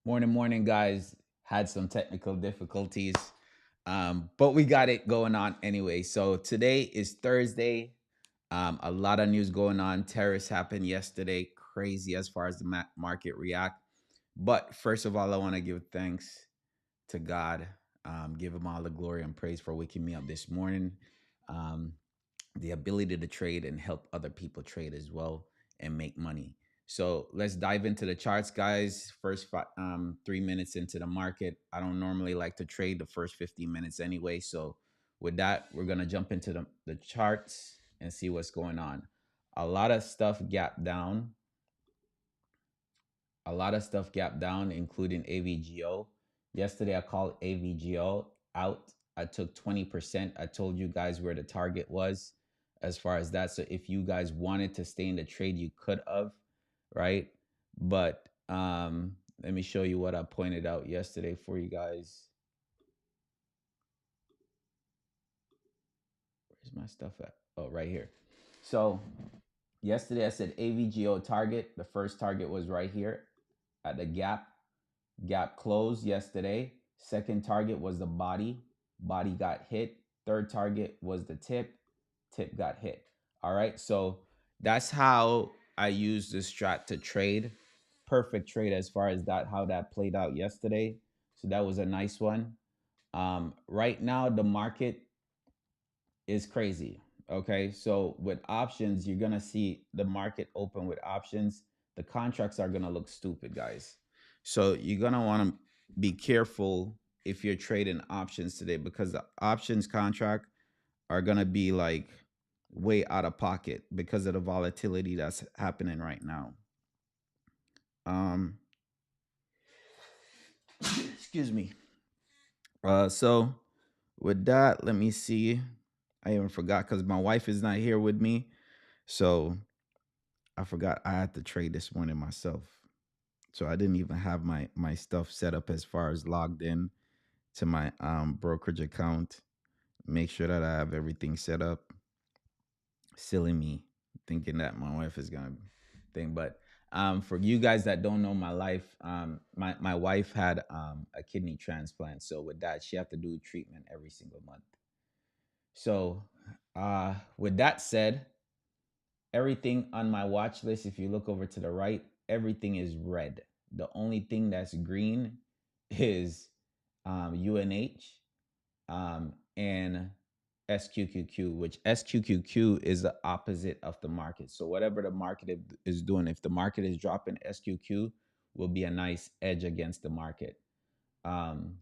Morning, guys. Had some technical difficulties, but we got it going on anyway. So today is Thursday. A lot of news going on. Terrorists happened yesterday. Crazy as far as the market react. But first of all, I want to give thanks to God. Give him all the glory and praise for waking me up this morning. Um, the ability to trade and help other people trade as well and make money. So let's dive into the charts, guys. First 3 minutes into the market. I don't normally like to trade the first 15 minutes anyway. So with that, we're gonna jump into the charts and see what's going on. A lot of stuff gap down a lot of stuff gapped down, including AVGO. Yesterday, I called AVGO out. I took 20%. I told you guys where the target was as far as that. So if you guys wanted to stay in the trade, you could have, right? But let me show you what I pointed out yesterday for you guys. Where's my stuff at? Oh, right here. So yesterday I said AVGO target. The first target was right here at the gap. Gap closed yesterday. Second target was the body. Body got hit. Third target was the tip. Tip got hit. All right. So that's how I used this strat to trade. Perfect trade as far as that, how that played out yesterday. So that was a nice one. Right now, the market is crazy. Okay. So with options, you're going to see the market open with options. The contracts are going to look stupid, guys. So you're going to want to be careful if you're trading options today because the options contract are going to be like way out of pocket because of the volatility that's happening right now. Um, excuse me. So with that, let me see. I even forgot because my wife is not here with me. So I forgot I had to trade this morning myself. So I didn't even have my stuff set up as far as logged in to my brokerage account. Make sure that I have everything set up. Silly me thinking that my wife is gonna thing. But for you guys that don't know my life, my wife had a kidney transplant. So with that, she have to do treatment every single month. So with that said, everything on my watch list, if you look over to the right, everything is red. The only thing that's green is UNH and SQQQ, which SQQQ is the opposite of the market. So whatever the market is doing, if the market is dropping, SQQ will be a nice edge against the market. Um,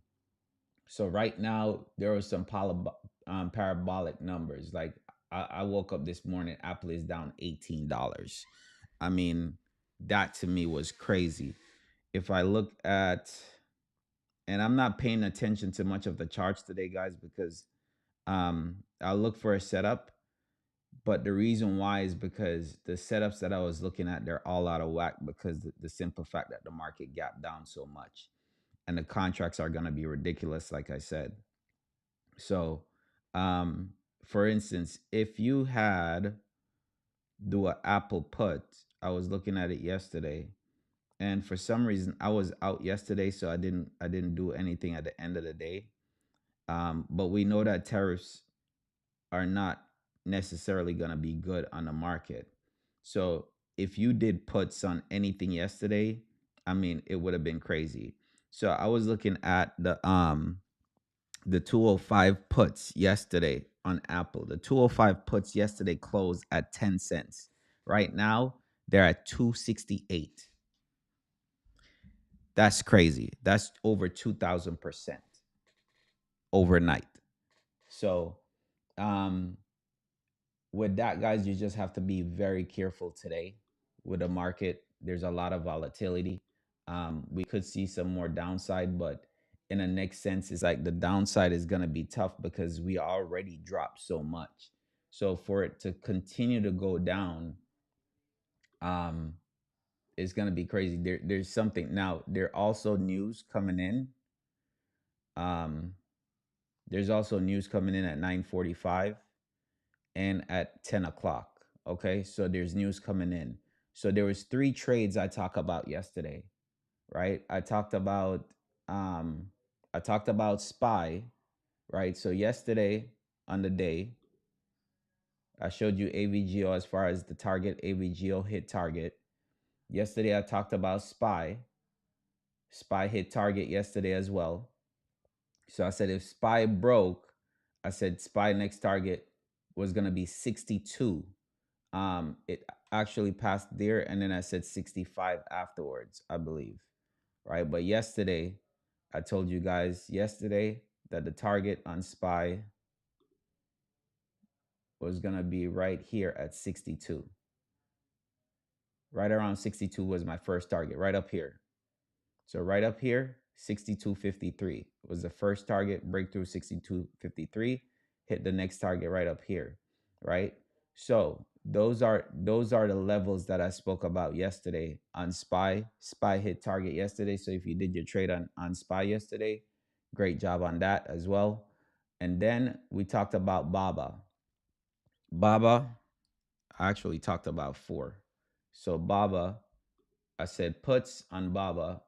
so right now there are some parabolic numbers. Like I woke up this morning, Apple is down $18. I mean, that to me was crazy. If I look at, and I'm not paying attention to much of the charts today, guys, because I'll look for a setup. But the reason why is because the setups that I was looking at, they're all out of whack because the simple fact that the market gapped down so much and the contracts are going to be ridiculous, like I said. So, um, for instance, if you had do a Apple put, I was looking at it yesterday, and for some reason I was out yesterday, so I didn't do anything at the end of the day. But we know that tariffs are not necessarily going to be good on the market. So if you did puts on anything yesterday, I mean, it would have been crazy. So I was looking at the 205 puts yesterday on Apple. The 205 puts yesterday closed at 10 cents. Right now, they're at 268. That's crazy. That's over 2000% overnight. So, um with that, guys, you just have to be very careful today with the market. There's a lot of volatility. We could see some more downside, but in a next sense, it's like the downside is going to be tough because we already dropped so much. So for it to continue to go down, um, it's going to be crazy. There's something now. There also news coming in. Um, there's also news coming in at 9:45 and at 10 o'clock. Okay, so there's news coming in. So there was three trades I talked about yesterday, right? Um I talked about SPY, right? So yesterday on the day, I showed you AVGO as far as the target. AVGO hit target. Yesterday I talked about SPY. SPY hit target yesterday as well. So I said if SPY broke, I said SPY next target was gonna be 62. It actually passed there, and then I said 65 afterwards, I believe. Right. But yesterday, I told you guys yesterday that the target on SPY was gonna be right here at 62. Right around 62 was my first target, right up here. So right up here, 62.53 was the first target, breakthrough 62.53, hit the next target right up here, right? So those are the levels that I spoke about yesterday on SPY. SPY hit target yesterday. So if you did your trade on SPY yesterday, great job on that as well. And then we talked about BABA. BABA, I actually talked about four. So BABA, I said puts on BABA,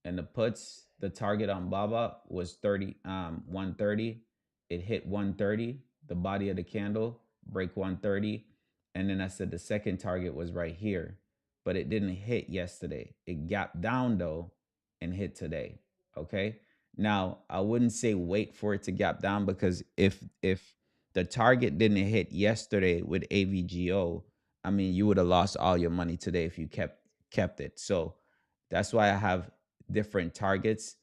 and the puts, the target on Baba was 130. It hit 130, the body of the candle, break 130. And then I said the second target was right here, but it didn't hit yesterday. It gapped down though and hit today. Okay. Now I wouldn't say wait for it to gap down, because if the target didn't hit yesterday with AVGO, I mean you would have lost all your money today if you kept it. So that's why I have different targets.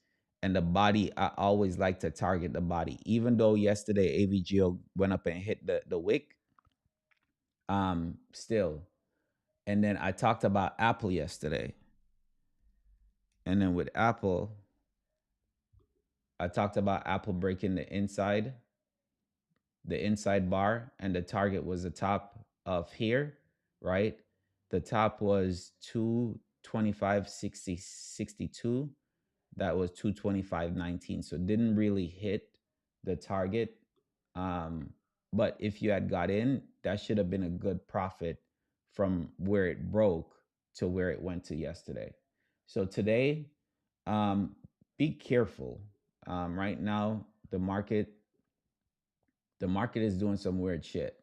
And the body, I always like to target the body. Even though yesterday AVGO went up and hit the wick, still. And then I talked about Apple yesterday. And then with Apple, I talked about Apple breaking the inside bar, and the target was the top of here, right? The top was 225.62. That was 225.19. So didn't really hit the target. But if you had got in, that should have been a good profit from where it broke to where it went to yesterday. So today, um, be careful. Right now, the market is doing some weird shit.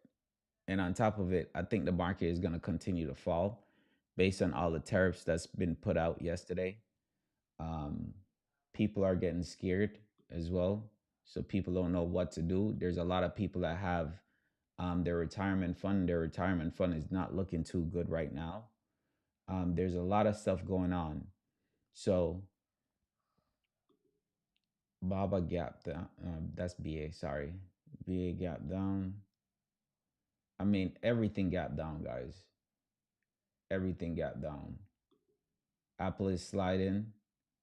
And on top of it, I think the market is going to continue to fall based on all the tariffs that's been put out yesterday. Um, People are getting scared as well. So people don't know what to do. There's a lot of people that have their retirement fund. Their retirement fund is not looking too good right now. There's a lot of stuff going on. So Baba gap down. That's BA. Sorry, BA gap down. I mean, everything gap down, guys. Everything gap down. Apple is sliding.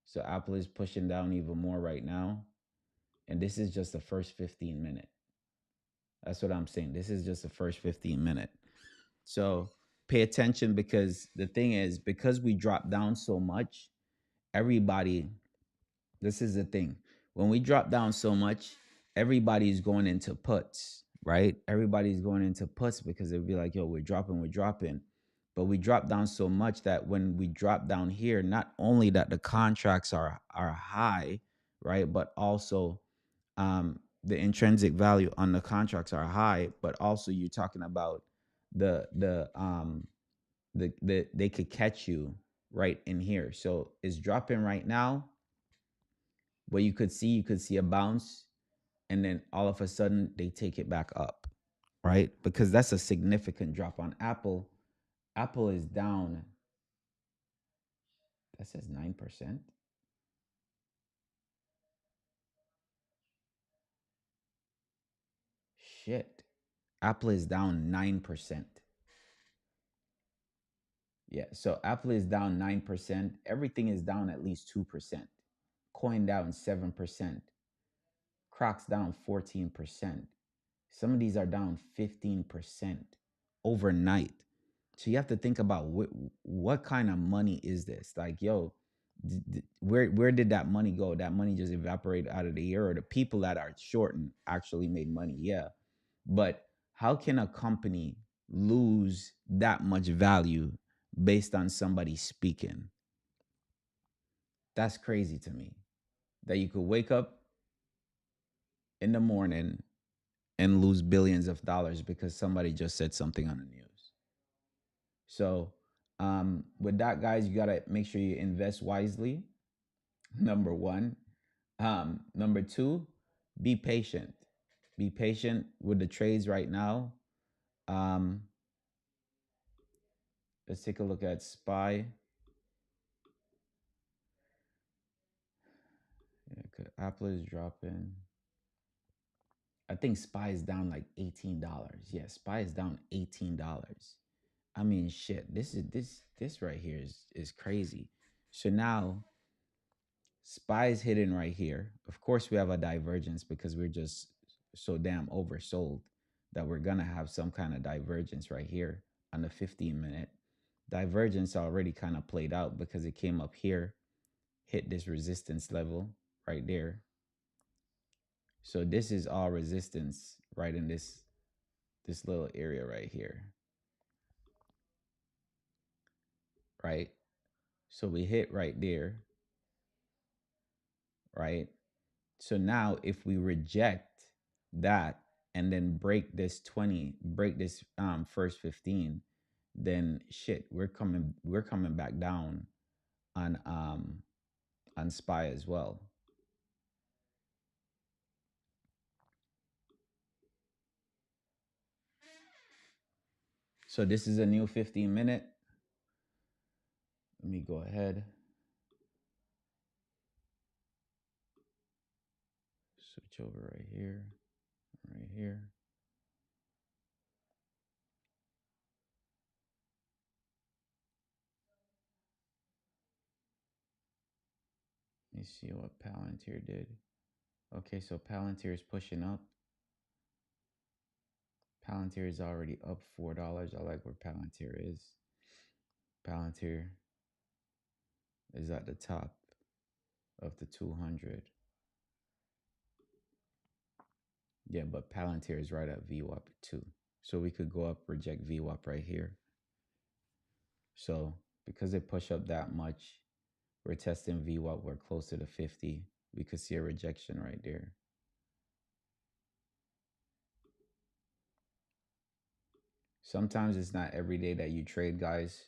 So Apple is pushing down even more right now. And this is just the first 15 minute. That's what I'm saying. This is just the first 15 minute. So pay attention, because the thing is, because we drop down so much, everybody, this is the thing. When we drop down so much, everybody's going into puts, right? Everybody's going into puts because they'll be like, yo, we're dropping, we're dropping. But we drop down so much that when we drop down here, not only that the contracts are high, right? But also the intrinsic value on the contracts are high, but also you're talking about the they could catch you right in here. So it's dropping right now, but you could see a bounce, and then all of a sudden they take it back up, right? Because that's a significant drop on Apple. Apple is down. That says 9%. Shit. Apple is down 9%. Yeah, so Apple is down 9%. Everything is down at least 2%. Coin down 7%. Crocs down 14%. Some of these are down 15% overnight. So you have to think about what kind of money is this? Like, yo, where did that money go? That money just evaporated out of the air, or the people that are shorting actually made money? Yeah. But how can a company lose that much value based on somebody speaking? That's crazy to me that you could wake up in the morning and lose billions of dollars because somebody just said something on the news. So, with that, guys, you got to make sure you invest wisely. Number one. Number two, be patient. Be patient with the trades right now. Um, let's take a look at SPY. Yeah, Apple is dropping. I think SPY is down like $18. Yeah, SPY is down $18. I mean, shit. This right here is crazy. So now SPY is hidden right here. Of course, we have a divergence because we're just so damn oversold that we're gonna have some kind of divergence right here on the 15-minute. Divergence already kind of played out because it came up here, hit this resistance level right there. So this is all resistance right in this little area right here, right? So we hit right there, right? So now if we reject that and then break this 20, break this first 15, then shit, we're coming back down on SPY as well. So this is a new 15-minute. Let me go ahead. Switch over right here. Right here. Let me see what Palantir did. Okay, so Palantir is pushing up. Palantir is already up $4. I like where Palantir is. Palantir is at the top of the 200. Yeah, but Palantir is right at VWAP too. So we could go up, reject VWAP right here. So because it pushed up that much, we're testing VWAP. We're closer to 50. We could see a rejection right there. Sometimes it's not every day that you trade, guys.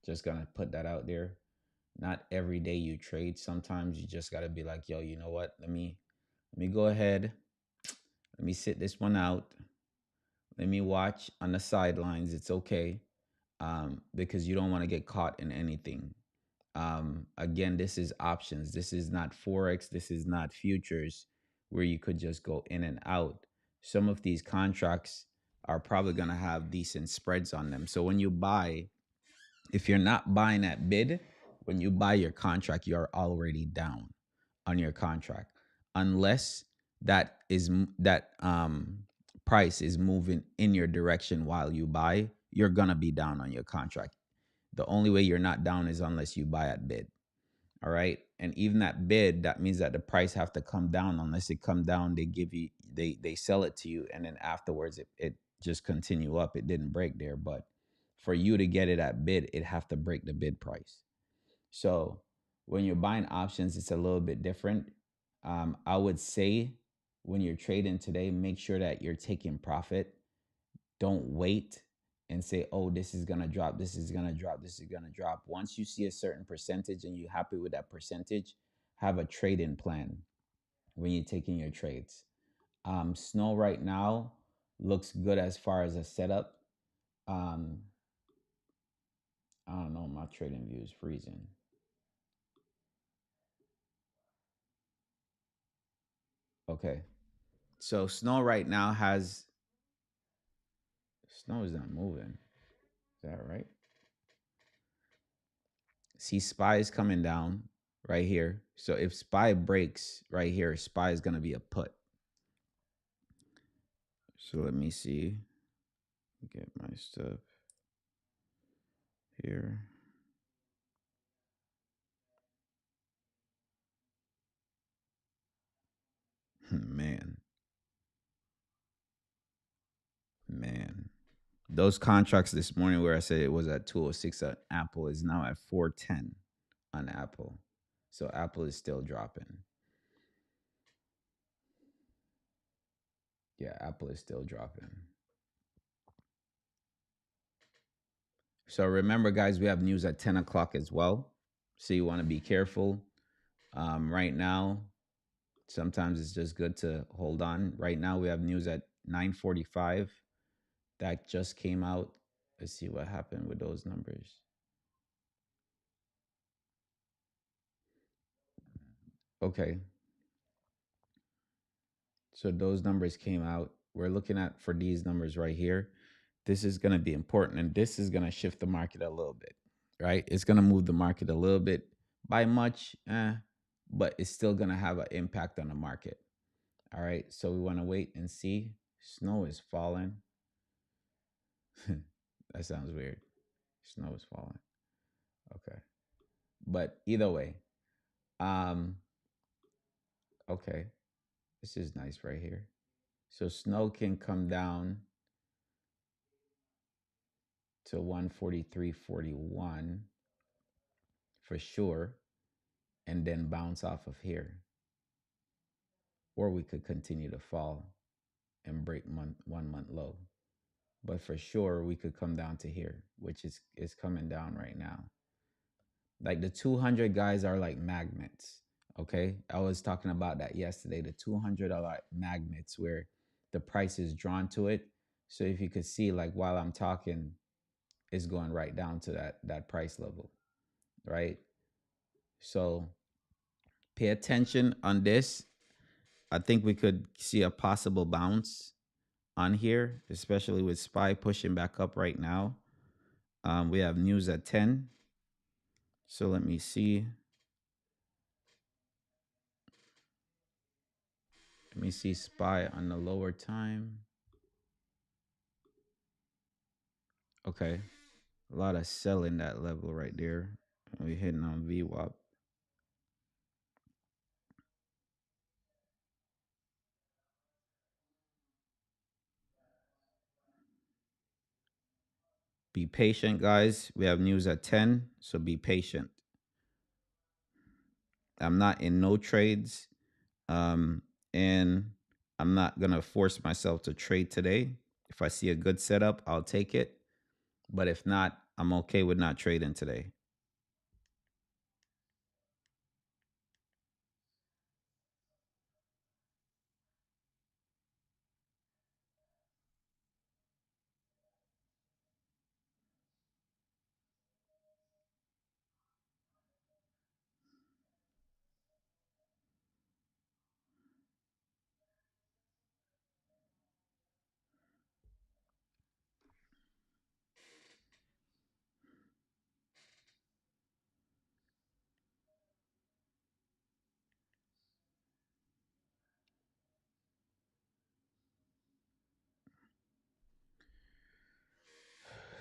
Just gonna put that out there. Not every day you trade. Sometimes you just gotta be like, yo, you know what? Let me go ahead. Let me sit this one out. Let me watch on the sidelines. It's okay, because you don't want to get caught in anything. Again, this is options. This is not Forex. This is not futures where you could just go in and out. Some of these contracts are probably going to have decent spreads on them. So when you buy, if you're not buying at bid, when you buy your contract, you are already down on your contract, unless that price is moving in your direction while you buy. You're gonna be down on your contract. The only way you're not down is unless you buy at bid. All right, and even at bid, that means that the price have to come down. Unless it come down, they give you they sell it to you, and then afterwards it just continue up. It didn't break there, but for you to get it at bid, it have to break the bid price. So when you're buying options, it's a little bit different. I would say when you're trading today, make sure that you're taking profit. Don't wait and say, oh, this is going to drop, this is going to drop, this is going to drop. Once you see a certain percentage and you're happy with that percentage, have a trading plan when you're taking your trades. Snow right now looks good as far as a setup. Um, I don't know, my trading view is freezing. Okay. So snow right now has snow is not moving. Is that right? See, SPY is coming down right here. So if SPY breaks right here, SPY is gonna be a put. So let me see. Get my stuff here. Man, man. Those contracts this morning where I said it was at 206 on Apple is now at 410 on Apple. So Apple is still dropping. Yeah, Apple is still dropping. So remember, guys, we have news at 10 o'clock as well. So you want to be careful. Right now, sometimes it's just good to hold on. Right now, we have news at 9:45 that just came out. Let's see what happened with those numbers. Okay, so those numbers came out. We're looking at for these numbers right here. This is going to be important, and this is going to shift the market a little bit, right? It's going to move the market a little bit by much, but it's still going to have an impact on the market. All right, so we want to wait and see. Snow is falling. That sounds weird. Snow is falling. Okay, but either way, um, okay, this is nice right here. So snow can come down to 143.41 for sure, and then bounce off of here. Or we could continue to fall and break 1 month low. But for sure, we could come down to here, which is coming down right now. Like the 200 guys are like magnets. Okay. I was talking about that yesterday. The 200 are like magnets where the price is drawn to it. So if you could see, like while I'm talking, it's going right down to that price level. Right. So pay attention on this. I think we could see a possible bounce on here, especially with SPY pushing back up right now. We have news at 10. So let me see. Let me see SPY on the lower time. Okay. A lot of selling that level right there. We're hitting on VWAP. Be patient, guys. We have news at 10, so be patient. I'm not in no trades. And I'm not going to force myself to trade today. If I see a good setup, I'll take it. But if not, I'm okay with not trading today.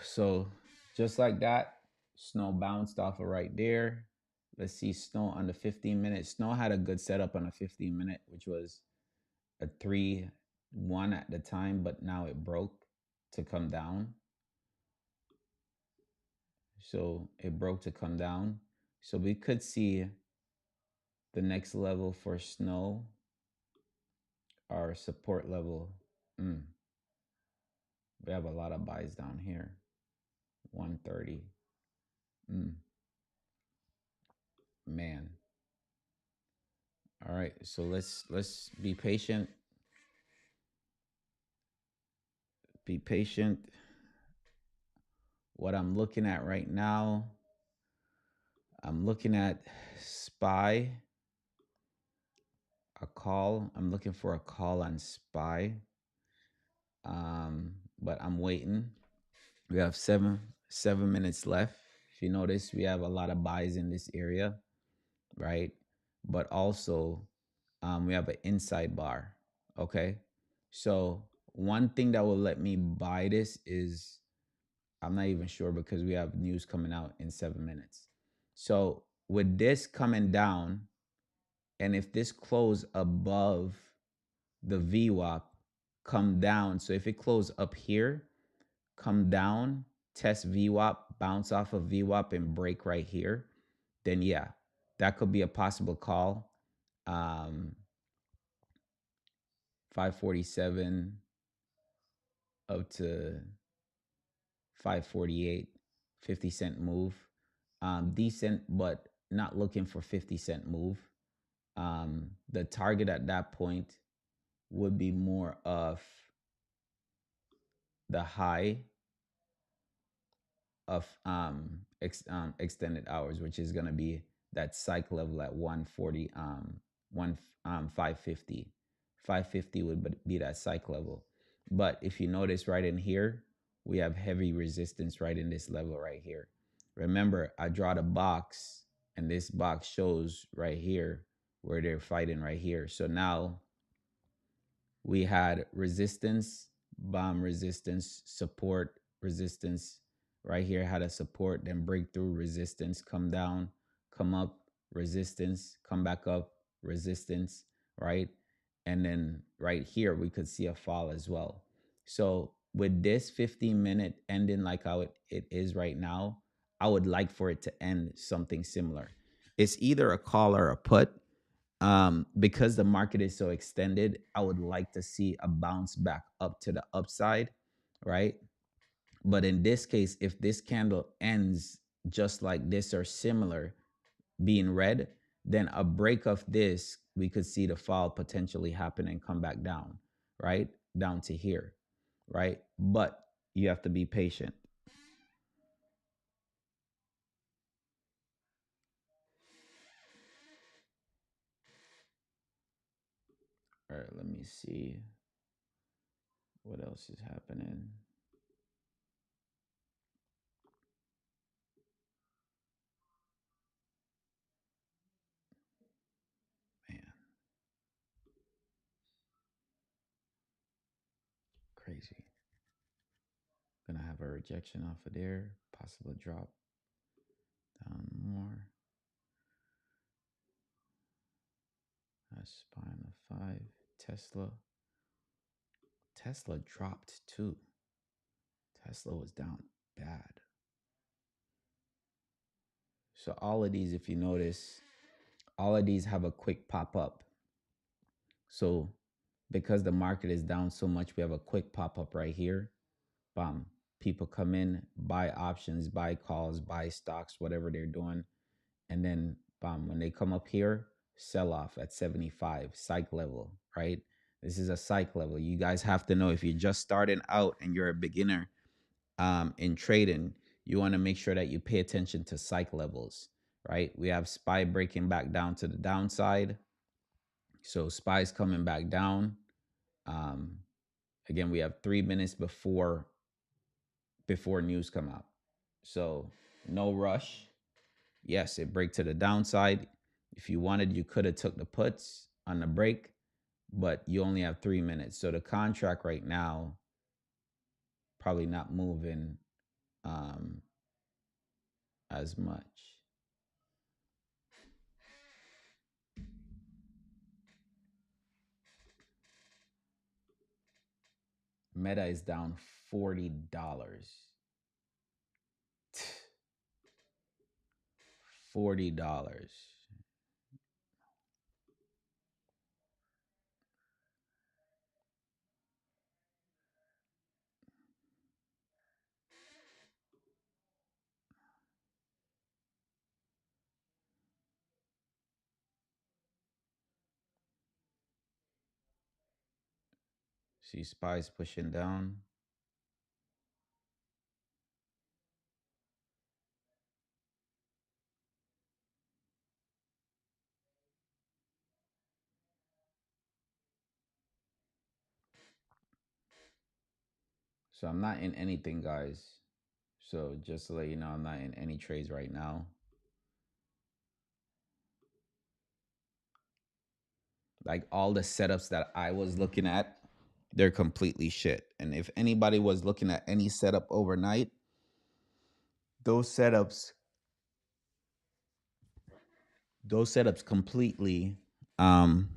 So just like that, Snow bounced off of right there. Let's see Snow on the 15 minute. Snow had a good setup on a 15 minute, which was a 3-1 at the time, but now it broke to come down. So it broke to come down. So we could see the next level for Snow, our support level. Mm, we have a lot of buys down here. 130. Mm, man. All right, so let's be patient. Be patient. What I'm looking at right now, I'm looking at SPY, a call. I'm looking for a call on SPY. But I'm waiting. We have seven minutes left. If you notice, we have a lot of buys in this area, right? But also, we have an inside bar. Okay, so one thing that will let me buy this is I'm not even sure because we have news coming out in 7 minutes. So with this coming down, and if this close above the VWAP, come down. So if it close up here, come down, test VWAP, bounce off of VWAP and break right here, then yeah, That could be a possible call. Um, 547 up to 548, 50 cent move. Decent, but not looking for 50 cent move. The target at that point would be more of the high of extended hours, which is going to be that psych level at 140, 550. 550 would be that psych level. But if you notice right in here, we have heavy resistance right in this level right here. Remember, I draw the box, and this box shows right here where they're fighting right here. So now we had resistance, bomb resistance, support, resistance. Right here had a support, then breakthrough, resistance, come down, come up, resistance, come back up, resistance, right? And then right here, we could see a fall as well. So with this 15-minute ending like how it is right now, I would like for it to end something similar. It's either a call or a put. Because the market is so extended, I would like to see a bounce back up to the upside, right? But in this case, if this candle ends just like this or similar, being red, then a break of this, we could see the fall potentially happen and come back down, right? Down to here, right? But you have to be patient. All right, let me see what else is happening. Man, crazy. Gonna have a rejection off of there, possible drop down more. That's spine of five. Tesla. Tesla dropped too. Tesla was down bad. So all of these, if you notice, all of these have a quick pop up. So because the market is down so much, we have a quick pop up right here. Bam. People come in, buy options, buy calls, buy stocks, whatever they're doing. And then bam, when they come up here, sell off at 75, psych level, right? This is a psych level. You guys have to know if you're just starting out and you're a beginner in trading, you want to make sure that you pay attention to psych levels, right? We have SPY breaking back down to the downside. So SPY's coming back down. Um, Again, we have 3 minutes before news come out. So no rush. Yes, it break to the downside. If you wanted, you could have took the puts on the break, but you only have 3 minutes. So the contract right now probably not moving um, as much. Meta is down $40. $40. See SPY's pushing down. So I'm not in anything, guys. So just to let you know, I'm not in any trades right now. Like all the setups that I was looking at, they're completely shit. And if anybody was looking at any setup overnight, those setups, those setups completely um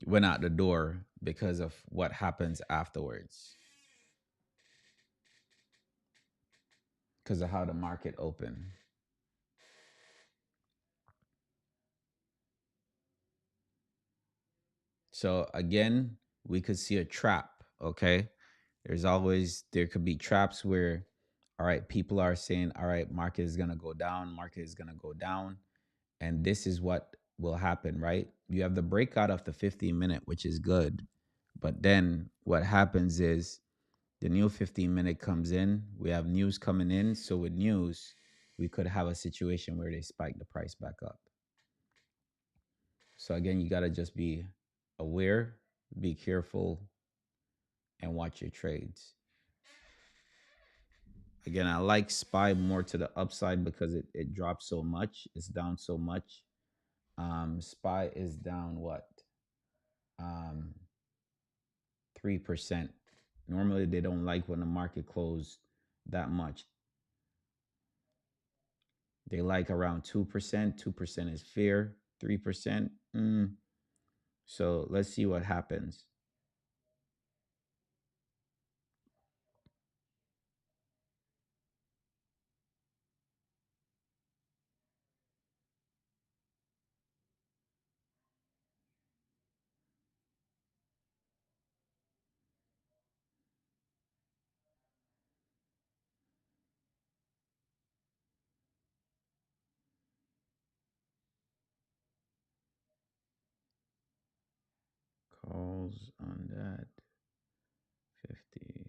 went out the door because of what happens afterwards. Because of how the market opened. So again, we could see a trap. Okay. There could be traps where, all right, people are saying, all right, market is going to go down, market is going to go down. And this is what will happen, right? You have the breakout of the 15-minute, which is good. But then what happens is the new 15-minute comes in. We have news coming in. So with news, we could have a situation where they spike the price back up. So again, you got to just be aware, be careful, and watch your trades. Again, I like SPY more to the upside because it drops so much. It's down so much. SPY is down what? Um, 3%. Normally, they don't like when the market closed that much. They like around 2%. 2% is fair. 3%. So let's see what happens. Calls on that 50.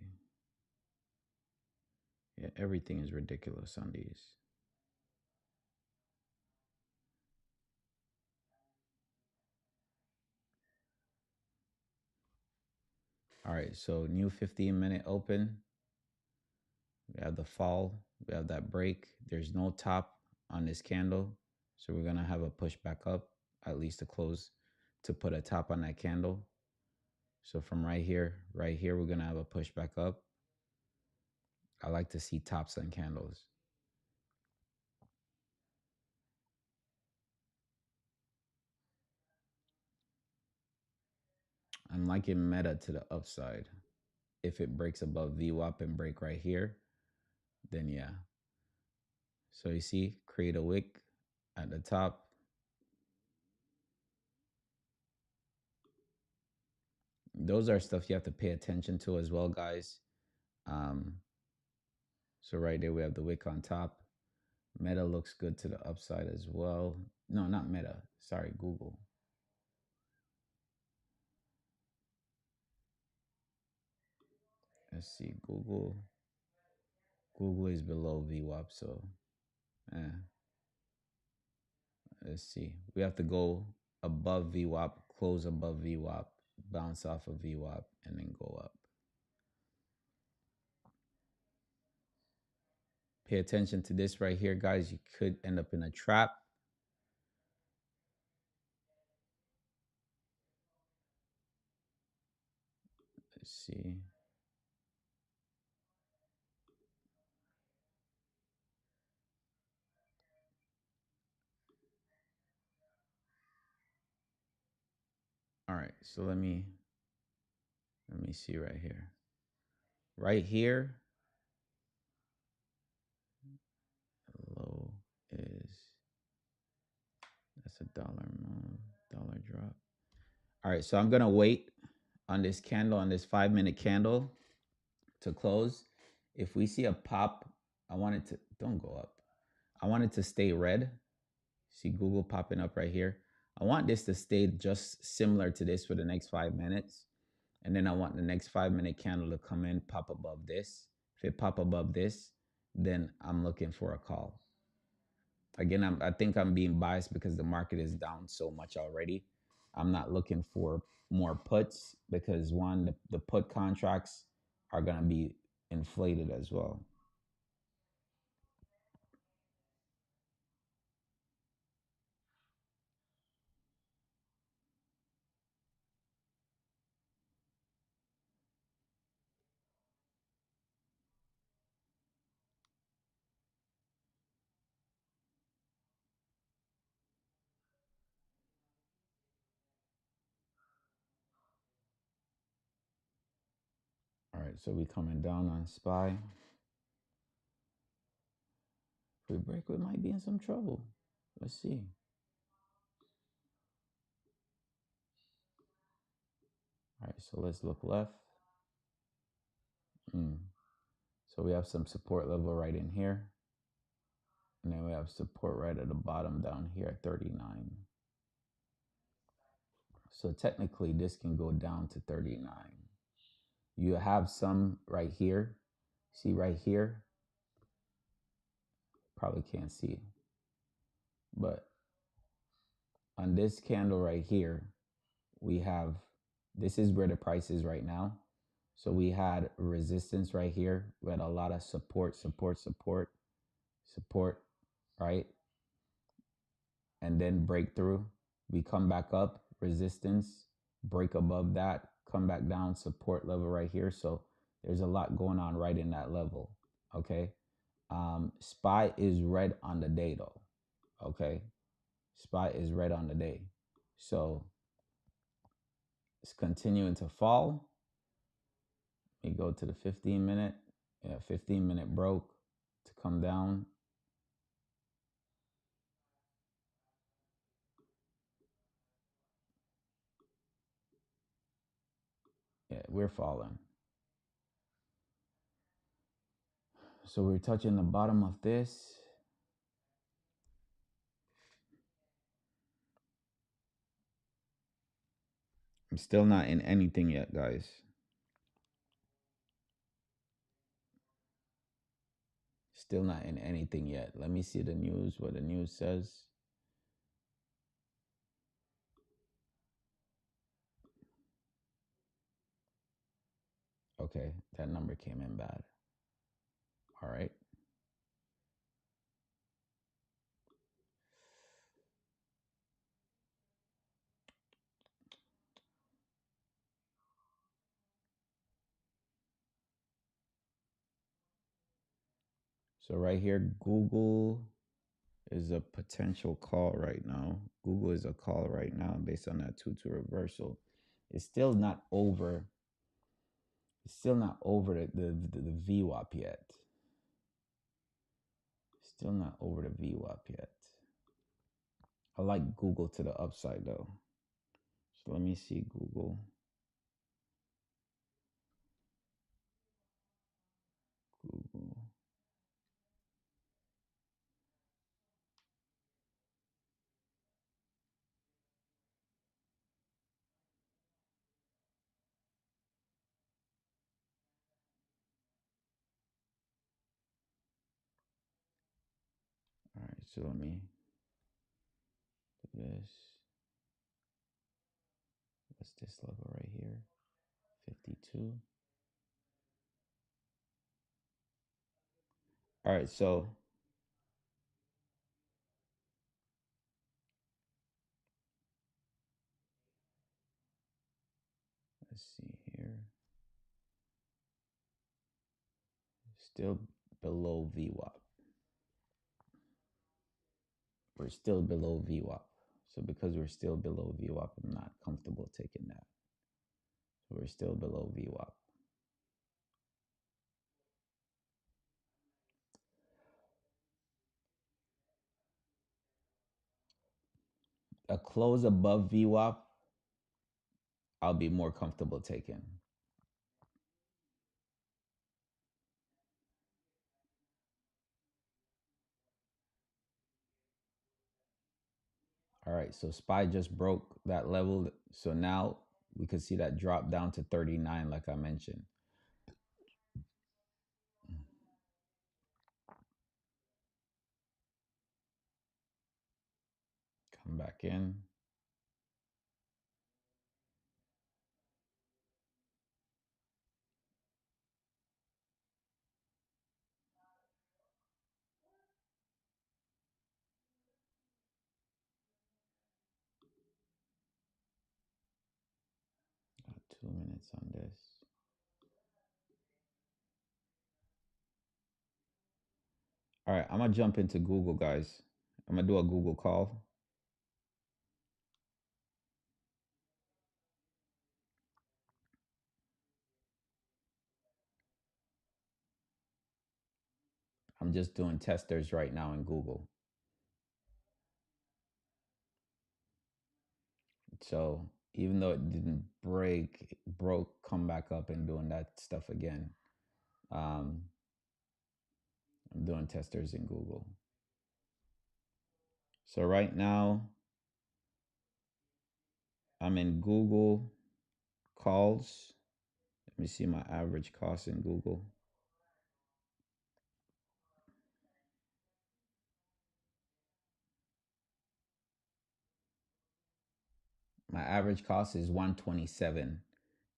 Yeah, everything is ridiculous on these. All right, so new 15-minute open. We have the fall. We have that break. There's no top on this candle. So we're going to have a push back up, at least to close, to put a top on that candle. So from right here, we're going to have a push back up. I like to see tops on candles. I'm liking Meta to the upside. If it breaks above VWAP and break right here, then yeah. So you see, create a wick at the top. Those are stuff you have to pay attention to as well, guys. Um, so right there, we have the wick on top. Meta looks good to the upside as well. No, not Meta. Sorry, Google. Let's see, Google. Google is below VWAP, so let's see. We have to go above VWAP, close above VWAP, bounce off of VWAP, and then go up. Pay attention to this right here, guys. You could end up in a trap. Let's see. All right, so let me see right here. Right here, low is that's a dollar move, dollar drop. All right, so I'm gonna wait on this candle, on this 5-minute candle to close. If we see a pop, I want it to don't go up. I want it to stay red. See Google popping up right here. I want this to stay just similar to this for the next 5 minutes. And then I want the next 5-minute candle to come in, pop above this. If it pop above this, then I'm looking for a call. Again, I think I'm being biased because the market is down so much already. I'm not looking for more puts because one, the put contracts are going to be inflated as well. All right, so we coming down on SPY. If we break, we might be in some trouble. Let's see. right, so let's look left. So we have some support level right in here. And then we have support right at the bottom down here at 39. So technically this can go down to 39. You have some right here. See right here? Probably can't see. But on this candle right here, we have, this is where the price is right now. So we had resistance right here. We had a lot of support, right? And then breakthrough. We come back up, resistance, break above that, come back down, support level right here. So there's a lot going on right in that level. Okay. SPY is red on the day though. Okay. SPY is red on the day. So it's continuing to fall. We go to the 15-minute. Yeah, 15-minute broke to come down. Yeah, we're falling. So we're touching the bottom of this. I'm still not in anything yet, guys. Still not in anything yet. Let me see the news, what the news says. Okay, that number came in bad. All right. So right here, Google is a potential call right now. Google is a call right now based on that 2-2 reversal. It's still not over. It's still not over the VWAP yet. Still not over the VWAP yet. I like Google to the upside though. So let me see Google. Google. All right, so let me do this. What's this level right here? 52. All right, so let's see here. Still below VWAP. We're still below VWAP. So because we're still below VWAP, I'm not comfortable taking that. So we're still below VWAP. A close above VWAP, I'll be more comfortable taking. All right, so SPY just broke that level. So now we could see that drop down to 39, like I mentioned. Come back in. Got 2 minutes on this. All right, I'm going to jump into Google, guys. I'm going to do a Google call. I'm just doing testers right now in Google. So even though it didn't break, it broke, come back up and doing that stuff again. Um, I'm doing testers in Google. So right now I'm in Google calls. Let me see my average cost in Google. My average cost is 127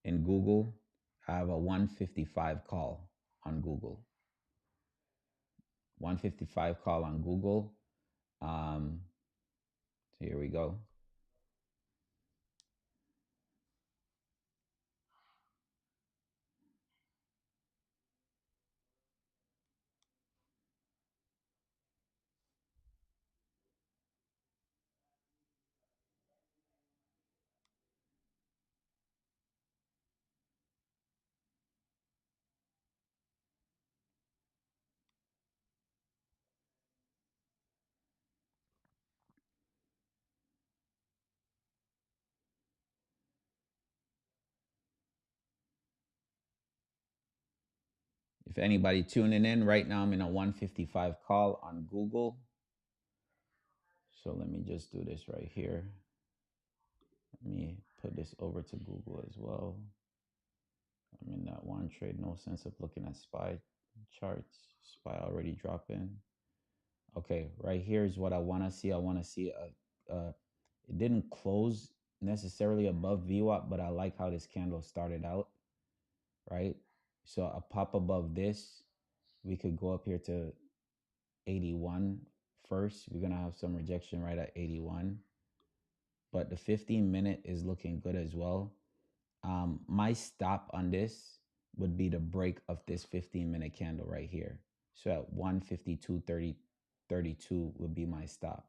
in Google. I have a 155 call on Google. 155 call on Google. Um, Here we go. If anybody tuning in right now, I'm in a 155 call on Google. So let me just do this right here. Let me put this over to Google as well. I'm in that one trade. No sense of looking at SPY charts. SPY already dropped in. Okay, right here is what I want to see. I want to see it didn't close necessarily above VWAP, but I like how this candle started out, right? So a pop above this, we could go up here to 81 first. We're going to have some rejection right at 81. But the 15-minute is looking good as well. My stop on this would be the break of this 15-minute candle right here. So at 152.32 would be my stop.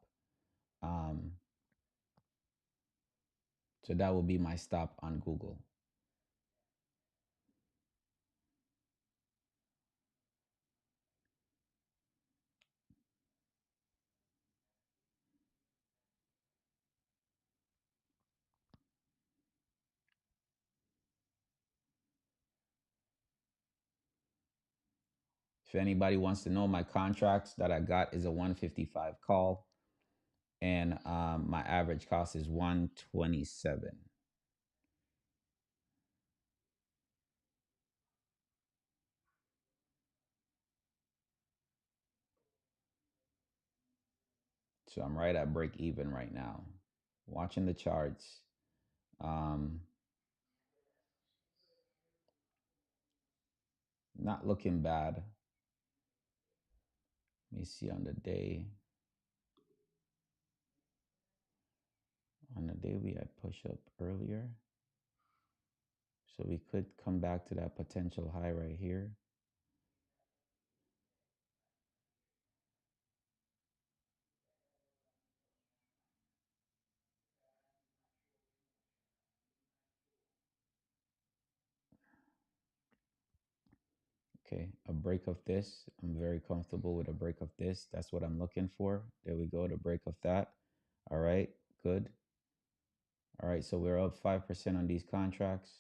So that would be my stop on Google. If anybody wants to know, my contracts that I got is a 155 call, and my average cost is 127. So I'm right at break even right now. Watching the charts. Um, Not looking bad. Let me see on the day. On the day we had push up earlier. So we could come back to that potential high right here. Okay, a break of this. I'm very comfortable with a break of this. That's what I'm looking for. There we go, the break of that. All right, good. All right, so we're up 5% on these contracts.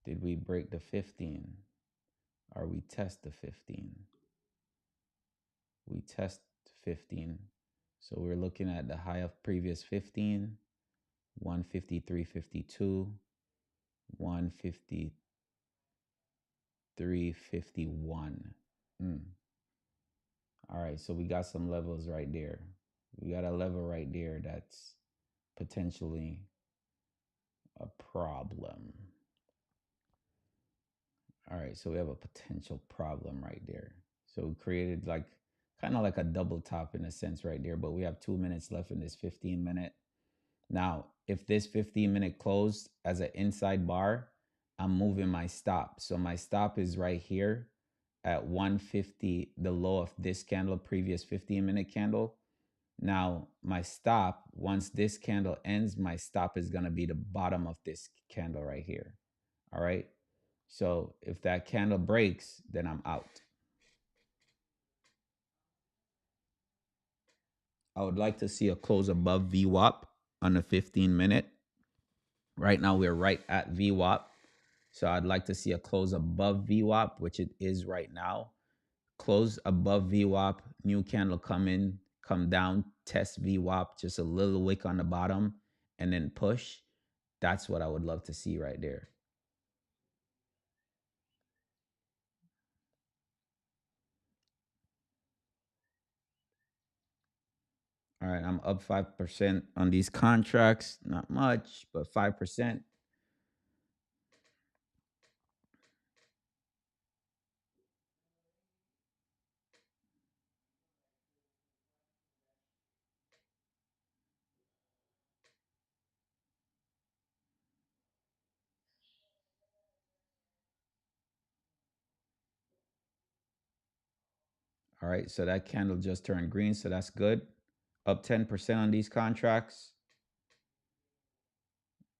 Did we break the 15? Or we test the 15? We test 15. So we're looking at the high of previous 15, 153.52, 153.51. All right, so we got some levels right there. We got a level right there that's potentially a problem. All right, so we have a potential problem right there. So we created like kind of like a double top in a sense right there, but we have 2 minutes left in this 15-minute. Now, if this 15-minute closed as an inside bar, I'm moving my stop. So my stop is right here at 150, the low of this candle, previous 15-minute candle. Now, my stop, once this candle ends, my stop is going to be the bottom of this candle right here. All right. So if that candle breaks, then I'm out. I would like to see a close above VWAP on the 15-minute. Right now, we're right at VWAP. So I'd like to see a close above VWAP, which it is right now. Close above VWAP, new candle come in, come down, test VWAP, just a little wick on the bottom, and then push. That's what I would love to see right there. All right, I'm up 5% on these contracts. Not much, but 5%. All right, so that candle just turned green, so that's good. Up 10% on these contracts.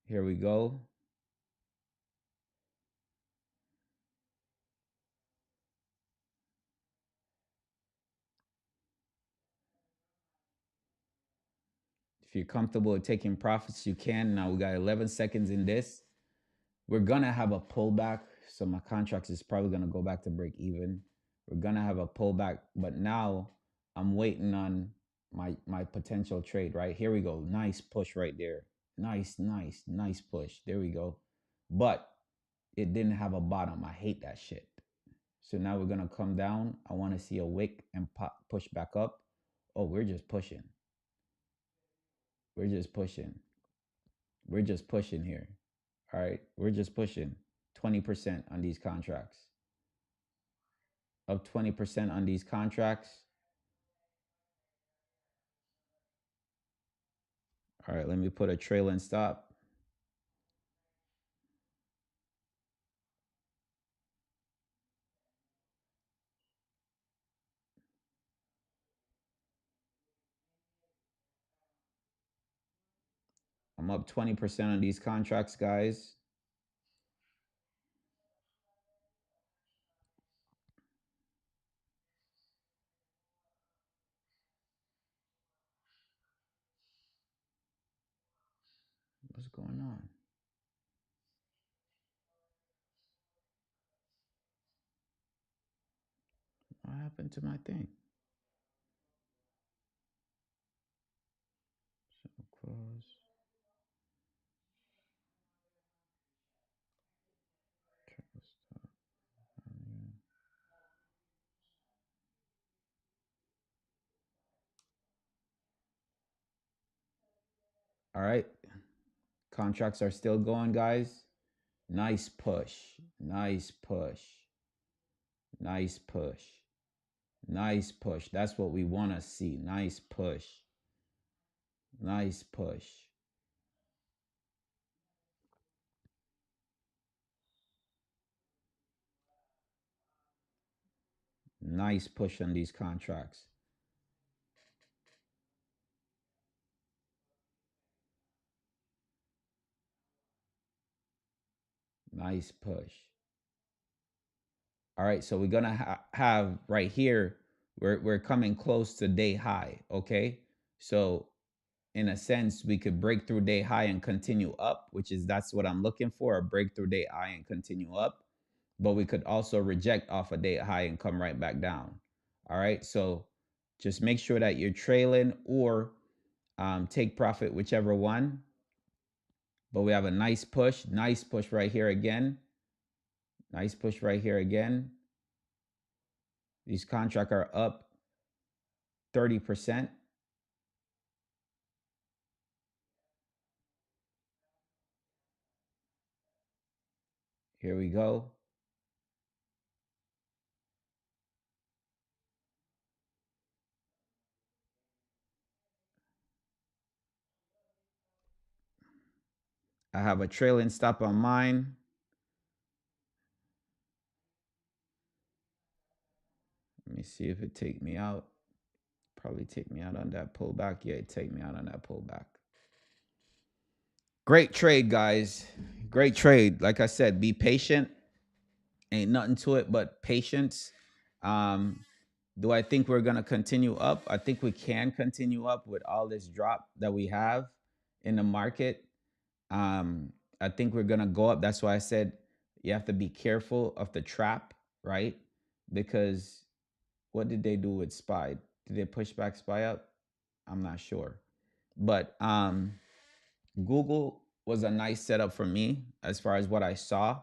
Here we go. If you're comfortable with taking profits, you can. Now we got 11 seconds in this. We're gonna have a pullback, so my contracts is probably gonna go back to break even. We're gonna have a pullback, but now I'm waiting on my potential trade. Right here we go. Nice push right there. Nice push. There we go. But it didn't have a bottom. I hate that shit. So now we're gonna come down. I want to see a wick and pop, push back up. Oh, we're just pushing. We're just pushing. We're just pushing here. All right, we're just pushing 20% on these contracts. Up 20% on these contracts. All right, let me put a trailing stop. I'm up 20% on these contracts, guys. What's going on? What happened to my thing? So close. All right. Contracts are still going, guys. Nice push. Nice push. Nice push. Nice push. That's what we want to see. Nice push. Nice push. Nice push on these contracts. Nice push. All right, so we're gonna have right here. We're coming close to day high. Okay, so in a sense, we could break through day high and continue up, which is that's what I'm looking for, a breakthrough day high and continue up. But we could also reject off a day high and come right back down. All right, so just make sure that you're trailing or take profit, whichever one. But we have a nice push right here again. Nice push right here again. These contracts are up 30%. Here we go. I have a trailing stop on mine. Let me see if it take me out. Probably take me out on that pullback. Yeah, it take me out on that pullback. Great trade, guys. Great trade. Like I said, be patient. Ain't nothing to it but patience. Um, do I think we're gonna continue up? I think we can continue up with all this drop that we have in the market. Um, I think we're gonna go up. That's why I said you have to be careful of the trap, right? Because what did they do with SPY? Did they push back SPY up? I'm not sure. But Google was a nice setup for me as far as what I saw.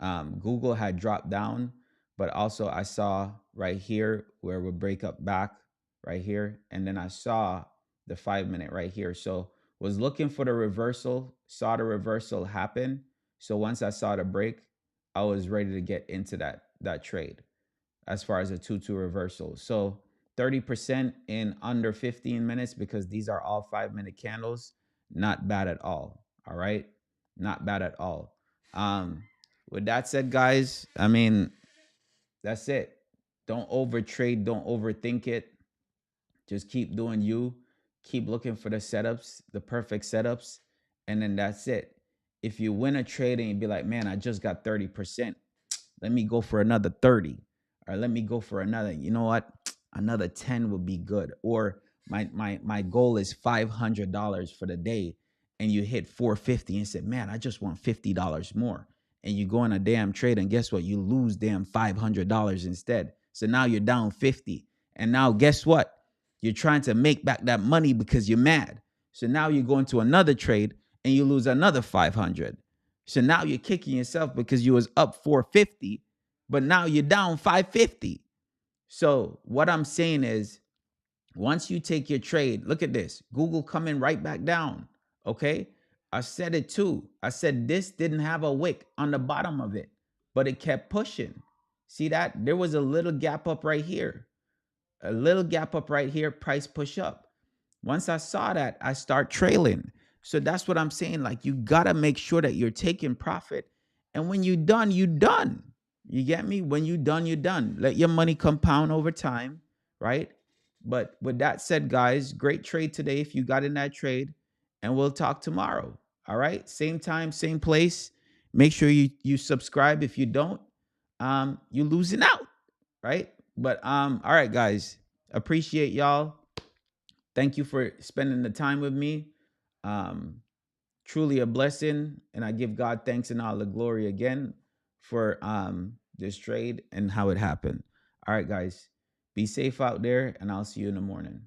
Google had dropped down, but also I saw right here where we break up back right here, and then I saw the 5 minute right here. So was looking for the reversal, saw the reversal happen. So once I saw the break, I was ready to get into that trade as far as a 2-2 reversal. So 30% in under 15 minutes because these are all 5 minute candles. Not bad at all. All right. Not bad at all. Um, with that said, guys, I mean, that's it. Don't over trade, don't overthink it. Just keep doing you. Keep looking for the setups, the perfect setups, and then that's it. If you win a trade and you be like, man, I just got 30%, let me go for another 30. Or let me go for another, you know what? Another 10 would be good. Or my goal is $500 for the day. And you hit 450 and said, man, I just want $50 more. And you go on a damn trade, and guess what? You lose damn $500 instead. So now you're down 50. And now guess what? You're trying to make back that money because you're mad. So now you go into another trade and you lose another 500. So now you're kicking yourself because you was up 450, but now you're down 550. So what I'm saying is, once you take your trade, look at this. Google coming right back down. Okay. I said it too. I said this didn't have a wick on the bottom of it, but it kept pushing. See that? There was a little gap up right here. A little gap up right here, price push up. Once I saw that, I start trailing. So that's what I'm saying. Like, you gotta make sure that you're taking profit. And when you're done, you're done. You get me? When you're done, you're done. Let your money compound over time, right? But with that said, guys, great trade today if you got in that trade. And we'll talk tomorrow. All right. Same time, same place. Make sure you subscribe. If you don't, you're losing out. Right. But all right, guys. Appreciate y'all. Thank you for spending the time with me. Um, Truly a blessing, and I give God thanks and all the glory again for this trade and how it happened. All right, guys, be safe out there, and I'll see you in the morning.